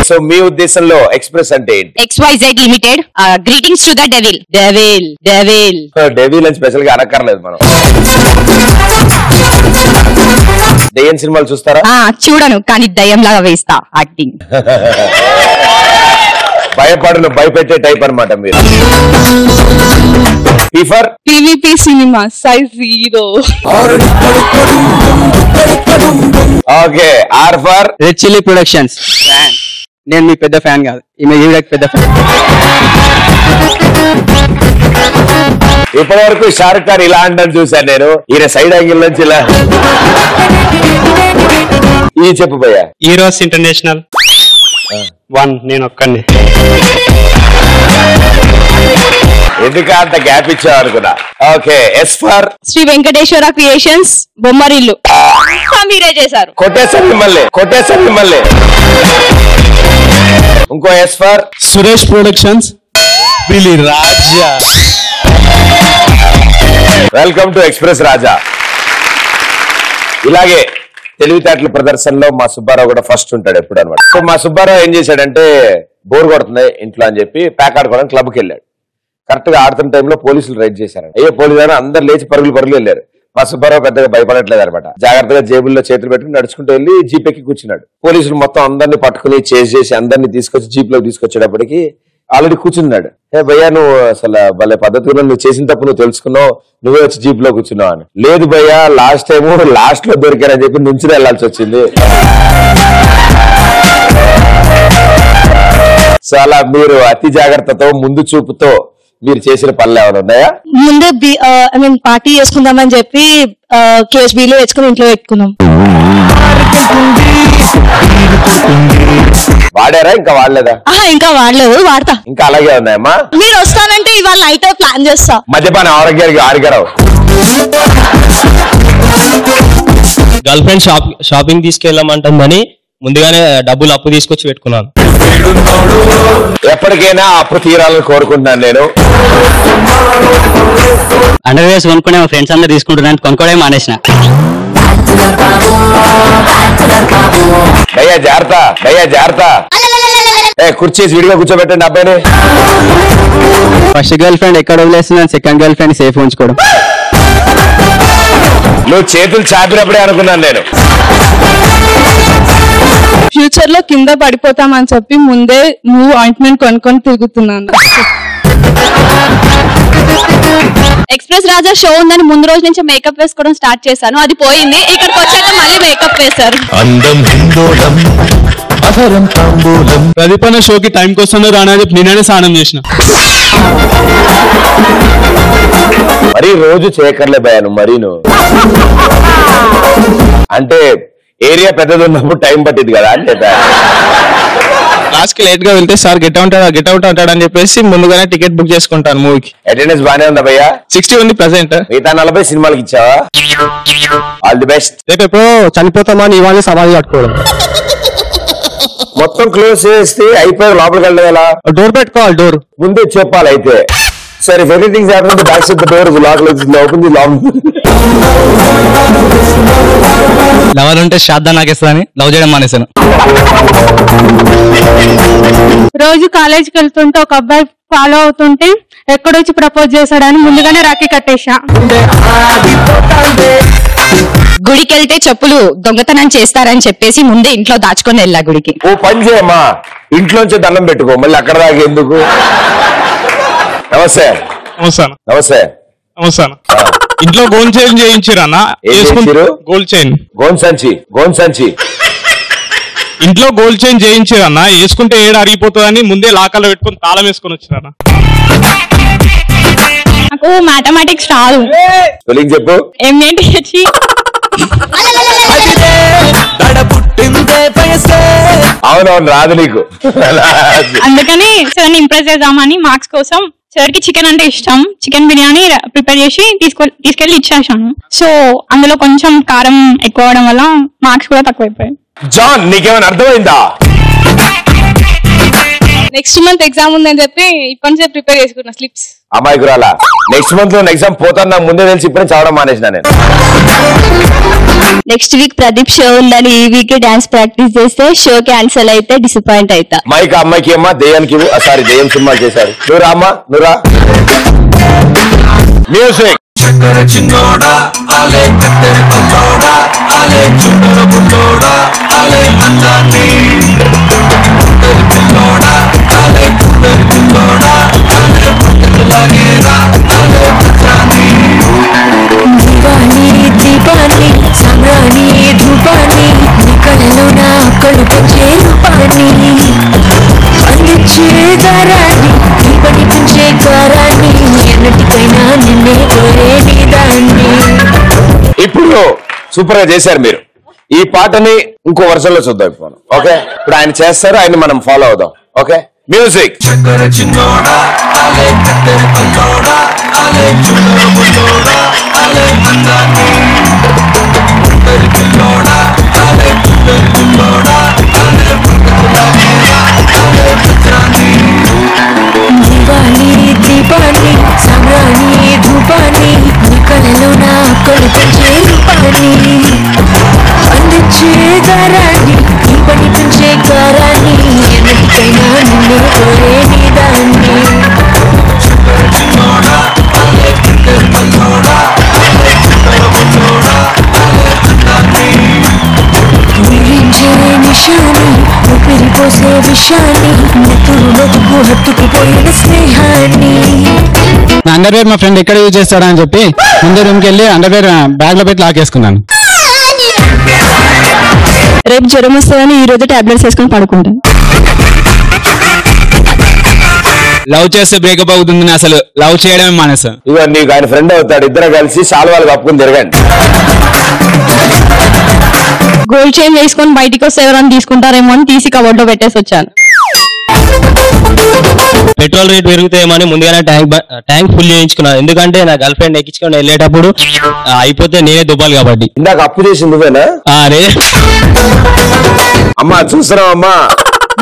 So మీ ఉద్దేశంలో express అంటే ఏంటి? XYZ limited greetings to the devil. Devil devil devil అని స్పెషల్ గా అనక్కర్లేదు మనం. దయ్యం సినిమాలు చూస్తారా? చూడను, కానీ దయ్యం లాగా వేస్తా యాక్టింగ్. భయపడను, భయపెట్టే టైప్ అన్నమాట మీరు. For PVP cinema size 0. Okay. Or for red chilli productions. నేను మీ పెద్ద ఫ్యాన్ కాదు, ఈమె ఈవిడకి పెద్ద ఫ్యాన్. ఇప్పటి వరకు షారుఖ్ ఖాన్ ఇలా అంటాను చూసాను నేను. ఈయన సైడ్ యాంగిల్ నుంచి ఇలా. ఈ చెప్పు భయ్యా. హీరోస్ ఇంటర్నేషనల్ 1 నేను ఒక్కడిని. ఎందుకు అంత గ్యాప్ ఇచ్చావు అనుకున్నా. Okay. S for Sri Venkateswara creations Bommarillu. మీరే చేశారు. కొట్టేసాను మిమ్మల్ని. ఇంకో ఎస్ ఫర్ సురేష్ ప్రొడక్షన్స్ పిలి రాజా. Welcome to Express Raja. ఇలాగే తెలివితేటల ప్రదర్శనలో మా సుబ్బారావు కూడా ఫస్ట్ ఉంటాడు ఎప్పుడు అనమాట. సో మా సుబ్బారావు ఏం చేశాడంటే బోర్ కొడుతుంది ఇంట్లో అని చెప్పి ప్యాక్ ఆడుకోవడానికి క్లబ్కి వెళ్ళాడు. కరెక్ట్ గా ఆడుతున్న టైంలో పోలీసులు రైడ్ చేశారు. అయ్యో పోలీసు అని అందరు లేచి పరుగులు వెళ్ళారు. మా సుబ్బారావు పెద్దగా భయపడట్లేదు అనమాట. జాగ్రత్తగా జేబుల్లో చేతులు పెట్టుకుని నడుచుకుంటూ వెళ్ళి జీప్ ఎక్కి కూర్చున్నాడు. పోలీసులు మొత్తం అందరినీ పట్టుకుని చేసి అందరినీ తీసుకొచ్చి జీప్ లోకి తీసుకొచ్చేటప్పటికి ఆల్రెడీ కూర్చున్నాడు. హే భయ్యా, నువ్వు అసలు భలే పద్ధతిగా నువ్వు చేసిన తప్పు నువ్వు తెలుసుకున్నావు, నువ్వే వచ్చి జీప్ లో కూర్చున్నావు అని. లేదు భయ్యా, లాస్ట్ లో దొరికారని చెప్పి నుంచి వెళ్లాల్సి వచ్చింది. సో అలా మీరు అతి జాగ్రత్తతో ముందు చూపుతో మీరు చేసిన పనులు ఏమైనా ఉన్నాయా? ముందే పార్టీ చేసుకుందామని చెప్పి కేస్ బీలో తెచ్చుకుని ఇంట్లో పెట్టుకున్నాం. వాడారా? ఇంకా వాడలేదా? ఇంకా వాడలేదు, వాడతా. ఇంకా అలాగే ఉన్నాయమ్మా. మీరు వస్తానంటే ఇవాళ నైట్ ప్లాన్ చేస్తా. మద్యపాన ఆరోగ్యానికి ఆరిగరావు. గర్ల్ ఫ్రెండ్ షాపింగ్ తీసుకెళ్ళమంటుందని ముందుగానే డబ్బులు అప్పు తీసుకొచ్చి పెట్టుకున్నాను. ఎప్పటికైనా అప్పు తీరాలని కోరుకుంటున్నాను నేను. అండర్వేర్స్ కొనుక్కునే మా ఫ్రెండ్స్ అందరూ తీసుకుంటున్నాను, కొనుక్కోవడం మానేసిన. భయ్యా జాగ్రత్త. కుర్చీసి విడిగా కూర్చోబెట్టండి అబ్బాయిని. ఫస్ట్ గర్ల్ ఫ్రెండ్ ఎక్కడ వదిలేస్తున్నాను, సెకండ్ గర్ల్ ఫ్రెండ్ సేఫ్ ఉంచుకోవడం. నువ్వు చేతులు చాపినప్పుడే అనుకున్నాను నేను. ఫ్యూచర్ లో కింద పడిపోతామని చెప్పి ముందే నువ్వు ఆయింట్మెంట్ కొనుక్కొని తిరుగుతున్నాను. ఎక్స్ప్రెస్ రాజా షో ఉందని ముందు రోజు నుంచి మేకప్ వేసుకోవడం స్టార్ట్ చేశాను, అది పోయింది. ఇక్కడికి వచ్చాక మళ్ళీ మేకప్ వేశారు. ప్రదీపన షోకి టైంకి వస్తుందో రానని నేనే స్నానం చేసిన. మరి రోజు చేయకర్లే భయాను మరీను. అంటే ఏరియా పెద్దది ఉన్నప్పుడు టైం పట్టింది కదా అంటే. క్లాస్ కి లేట్ గా వెళ్తే సార్ గెట్ అవుట్ అంటాడని చెప్పేసి ముందుగానే టికెట్ బుక్ చేసుకుంటాను మూవీకి. అటెండెన్స్ బానే ఉందా భయ్యా? 60 ఉంది ప్రెసెంట్. మిగతా 40 సినిమాలకి ఇచ్చావా? All the best. రేపు ఎప్పుడో చనిపోతామా అని ఇవాళ సమాధి కట్టుకోవడం. మొత్తం క్లోజ్ చేస్తే అయిపోయి లోపలికి వెళ్ళడం ఎలా? డోర్ పెట్టుకోవాలి, డోర్ ముందే చెప్పాలి అయితే. సరే, if anything happens the back side the door open the lover ఉంటే శ్రద్ధ నాకేస్తుందని లవ్ చేయడం మానేశాను. రోజు కాలేజీకి వెళ్తుంటే ఒక అబ్బాయి ఫాలో అవుతుంటే ఎక్కడొచ్చి ప్రపోజ్ చేశాడని ముందుగానే రాఖీ కట్టేశా. గుడికి వెళ్తే చెప్పులు దొంగతనం చేస్తారని చెప్పేసి ముందే ఇంట్లో దాచుకొని వెళ్ళా గుడికి. ఓ పని చేయమ్మా, ఇంట్లోంచి దండం పెట్టుకో, మళ్ళీ అక్కడ దాకా ఎందుకు? నమస్తే. ఇంట్లో గోల్ చైన్ చేయించారన్నా? గోల్ సంచి ఇంట్లో గోల్డ్ చైన్ చేయించారన్నా, వేసుకుంటే ఏడు అరిగిపోతుందని ముందే లాకర్లో పెట్టుకుని తాళం వేసుకొని వచ్చారన్నా. నాకు మ్యాథమెటిక్స్ రాదు. చెప్పు. అవునవును, రాదు నీకు. అందుకని సార్ ఇంప్రెస్ చేద్దామని మార్క్స్ కోసం సార్ కి చికెన్ అంటే ఇష్టం, చికెన్ బిర్యానీ ప్రిపేర్ చేసి తీసుకెళ్లి ఇచ్చేసాను. సో అందులో కొంచెం కారం ఎక్కువ అవడం వల్ల మార్క్స్ కూడా తక్కువైపోయాయి. జాన్, నీకేమైనా అర్థమైందా? నెక్స్ట్ మంత్ ఎగ్జామ్ ఉందని చెప్పి ఇప్పటి నుంచే ప్రిపేర్ చేసుకున్నా స్లిప్స్. అమ్మాయికి రాలా? నెక్స్ట్ మంత్ లో ఎగ్జామ్ పోతాను నాకు ముందే తెలిసి ఇప్పుడే చదవడం మానేసిన నేను. నెక్స్ట్ వీక్ ప్రదీప్ షో ఉందని ఈ వీక్ డాన్స్ ప్రాక్టీస్ చేస్తే షో క్యాన్సిల్ అయితే డిసప్పాయింట్ అవుతా. మైక్ అమ్మాయికి ఏమా దెయ్యానికి సారీ దెయ్యం సినిమా చేశారు. నువ్వు రామ్మా నువ్వు రా. మ్యూజిక్. దీపాన్ని సంగ్రాని ధూపాన్ని కళ్ళలో నా కడుపు చేరుపాన్ని అందించే దారాన్ని దీపని పెంచే కారాన్ని ఎన్నటికైనా నిన్నే కోరే నీదాన్ని. ఇప్పుడు సూపర్ గా చేశారు మీరు. ఈ పాటని ఇంకో వర్షంలో చూద్దాం ఇప్పుడు. ఓకే ఇప్పుడు ఆయన చేస్తారు, ఆయన మనం ఫాలో అవుదాం. Okay music. దీపాన్ని దీపాన్ని సంగ్రాని ధూపాన్ని కళ్ళలో నా కడుపు చేరుపాన్ని అందించే దారాన్ని దీపని పెంచే కారాన్ని ఎన్నటికైనా నిన్నే కోరే నీదాన్ని. ఊరించే నిషాన్ని ఊపిరిపోసే విషాన్ని నెత్తురు బతుకు హత్తుకుపోయిన స్నేహాన్ని. నా అండర్వేర్ మా ఫ్రెండ్ ఎక్కడ యూజ్ చేస్తాడా అని చెప్పి ముందే రూమ్కి వెళ్ళి అండర్వేర్ బ్యాగ్ లో పెట్టి లాకేసుకున్నాను. రేపు జ్వరం వస్తుందని ఈ రోజు టాబ్లెట్స్ వేసుకొని పడుకుంటాను. లవ్ చేస్తే బ్రేకప్ అవుతుంది, అసలు లవ్ చేయడమే మానేసాను. ఇక నీకు ఆయన ఫ్రెండ్ అవుతాడు, ఇద్దరు కలిసి సాల్వాలు కప్పుకుని తిరగండి. గోల్డ్ చైన్ వేసుకొని బయటికి వస్తే ఎవరైనా తీసుకుంటారేమో అని తీసి కవర్డ్ లో పెట్టేసి వచ్చాను. పెట్రోల్ రేట్ పెరుగుతాయేమని ముందుగానే ట్యాంక్ ఫుల్ చేయించుకున్నాను. ఎందుకంటే నా గర్ల్ ఫ్రెండ్ ఎక్కించుకొని వెళ్ళేటప్పుడు అయిపోతే నేనే దుబ్బాలి కాబట్టి. ఇందాక అప్పు చేసింది నువ్వేనా? అమ్మా చూస్తున్నావు అమ్మా,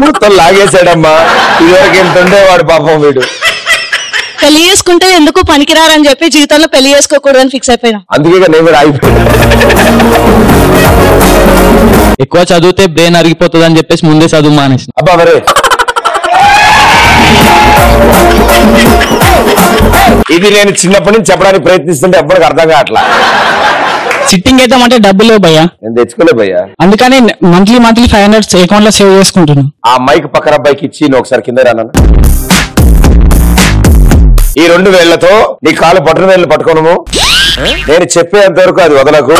మొత్తం లాగేశాడమ్మా. ఇదివరకు ఎంత ఉండేవాడు పాపం వీడు. పెళ్లి చేసుకుంటే ఎందుకు పనికిరారని చెప్పి జీవితంలో పెళ్లి చేసుకోకూడదని ఫిక్స్ అయిపోయినా. అందుకే నేను కూడా అయిపోయాను. ఎక్కువ చదివితే బ్రెయిన్ అరిగిపోతుంది అని చెప్పేసి ముందే చదువు మానేసి. అబ్బా మరి ఇది నేను చిన్నప్పటి నుంచి చెప్పడానికి ప్రయత్నిస్తుంటే ఎప్పటికి అర్థం కావట్లా. సిట్టింగ్ అయితే అంటే డబ్బులు భయ్యా, నేను తెచ్చుకోలే భయ్యా. అందుకని మంత్లీ 500 అకౌంట్ లో సేవ్ చేసుకుంటున్నాను. ఆ మైక్ పక్కన అబ్బాయికి ఇచ్చి నువ్వు ఒకసారి కింద రానా. ఈ 2 వేళ్లతో నీ కాలు బొట్టన వేళ్ళు పట్టుకోను. నేను చెప్పేంత వరకు అది వదలకు.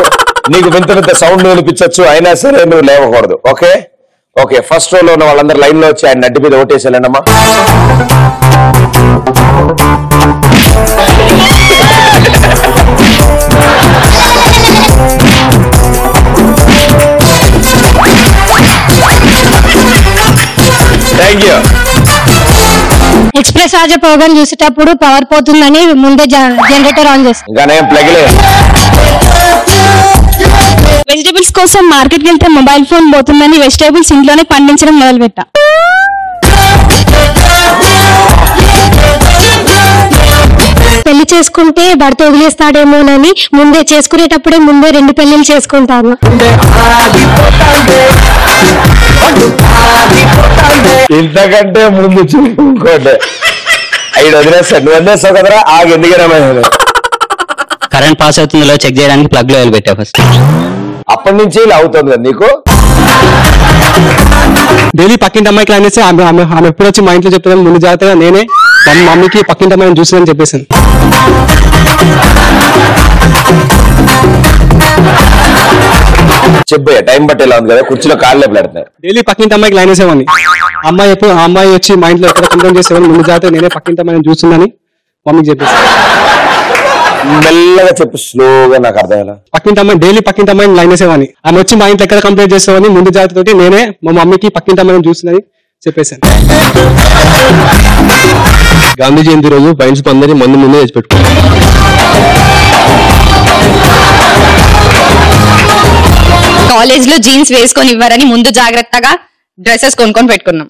నీకు వింత వింత సౌండ్ వినిపించచ్చు, అయినా సరే నువ్వు లేవకూడదు. ఓకే ఓకే ఫస్ట్ రోలో ఉన్న వాళ్ళందరూ లైన్ లో వచ్చి ఆయన నడ్డి మీద ఓటేసేలేనమ్మా. Thank you. Express Raja program చూసేటప్పుడు పవర్ పోతుందని ముందే జనరేటర్ ఆన్ చేస్తాను. ఇంకా నేను ప్లగ్ లేదు. వెజిటేబుల్స్ కోసం మార్కెట్కి వెళ్తే మొబైల్ ఫోన్ పోతుందని వెజిటేబుల్స్ ఇంట్లోనే పండించడం మొదలు పెట్టా. పెళ్లి చేసుకుంటే భర్త వదిలేస్తాడేమోనని ముందే చేసుకునేటప్పుడే 2 పెళ్లిళ్ళు చేసుకుంటాను. ఇంతకంటే ముందు చూసుకోండి. 5 వదిలేస్తాడు, నువ్వు వదిలేస్తావు కదరా. ఆగి ఎందుకనే కరెంట్ పాస్ అవుతుందో చెక్ చేయడానికి ప్లగ్ లో పెట్టా ఫస్ట్. అప్పటి నుంచి ఇలా అవుతుంది కదా నీకు. డైలీ పక్కింటి అమ్మాయికి అనేసి ఆమె ఎప్పుడు వచ్చి మా ఇంట్లో చెప్తాను ముందు జాగ్రత్తగా నేనే మా మమ్మీకి పక్కింటి అమ్మాయిని చూసిందని చెప్పేసాను. చెప్పే టైం బట్టి ఎలా ఉంది కదా, కుర్చీలో కాళ్ళే పెడతాయి. డైలీ పక్కింటి అమ్మాయికి లైన్ వేసేవాడిని. అమ్మాయి వచ్చి మా ఇంట్లో ఎక్కడ కంప్లైంట్ చేసేవాడిని ముందు జాగ్రత్తగా నేనే పక్కింటి అమ్మాయిని చూసిందని మమ్మీకి చెప్పేసాను. మెల్లగా చెప్పు, స్లోగా, నాకు అర్థమయ్యేలా. డైలీ పక్కింటి అమ్మాయిని లైన్ వేసేవాడిని. ఆమె వచ్చి మా ఇంట్లో ఎక్కడ కంప్లైంట్ చేసేవాడిని ముందు జాగ్రత్తతోటి నేనే మా మమ్మీకి పక్కింటి అమ్మాయిని చూసిందని చెప్పేశాను. గాంధీ జయంతి రోజు బైన్స్ అందరి ముందే తెచ్చి పెట్టుకున్నాను. కాలేజ్ లో జీన్స్ వేసుకొని ఇవ్వరని ముందు జాగ్రత్తగా డ్రెస్సెస్ కొనుక్కొని పెట్టుకున్నాం.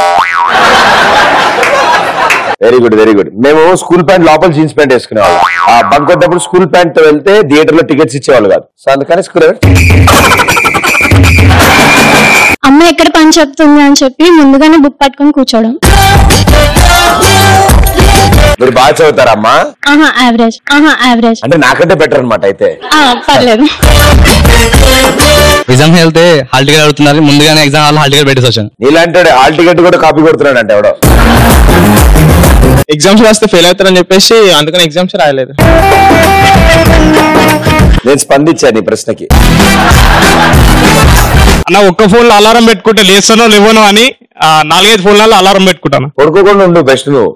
Very good very good. మేము స్కూల్ ప్యాంట్ లోపల జీన్స్ ప్యాంట్ వేసుకునేవాళ్ళం. ఆ బంక్ కొట్టేప్పుడు స్కూల్ ప్యాంట్ వెళ్తే థియేటర్ లో టికెట్స్ ఇచ్చేవాళ్ళు కాదు. సో అందుకని స్కూల్ అమ్మ ఎక్కడ పని చెప్తుంది అని చెప్పి ముందుగానే బుక్ పట్టుకొని కూర్చోవడం. మీరు బాగా చదువుతారమ్మా? యావరేజ్. అంటే నాకంటే బెటర్ అనమాట. అయితే పర్లేదు. ఎగ్జామ్ వెళ్తే హాల్ టికెట్ అడుగుతున్నారు, ముందుగానే ఎగ్జామ్ హాల్ టికెట్ పెట్టేసి వచ్చాను. నీలాంటి హాల్ టికెట్ కూడా కాపీ కొడుతున్నాడు అంటే ఎవడో. ఎగ్జామ్స్ రాస్తే ఫెయిల్ అవుతారని చెప్పేసి అందుకని ఎగ్జామ్స్ రాయలేదు. నేను స్పందించాను ఈ ప్రశ్నకి. అన్న ఒక్క ఫోన్ లో అలారం పెట్టుకుంటే లేస్తానో లేవనో అని 4-5 ఫోన్లలో అలారం పెట్టుకుంటాను. పడుకోకుండా ఉండు బెస్ట్ నువ్వు.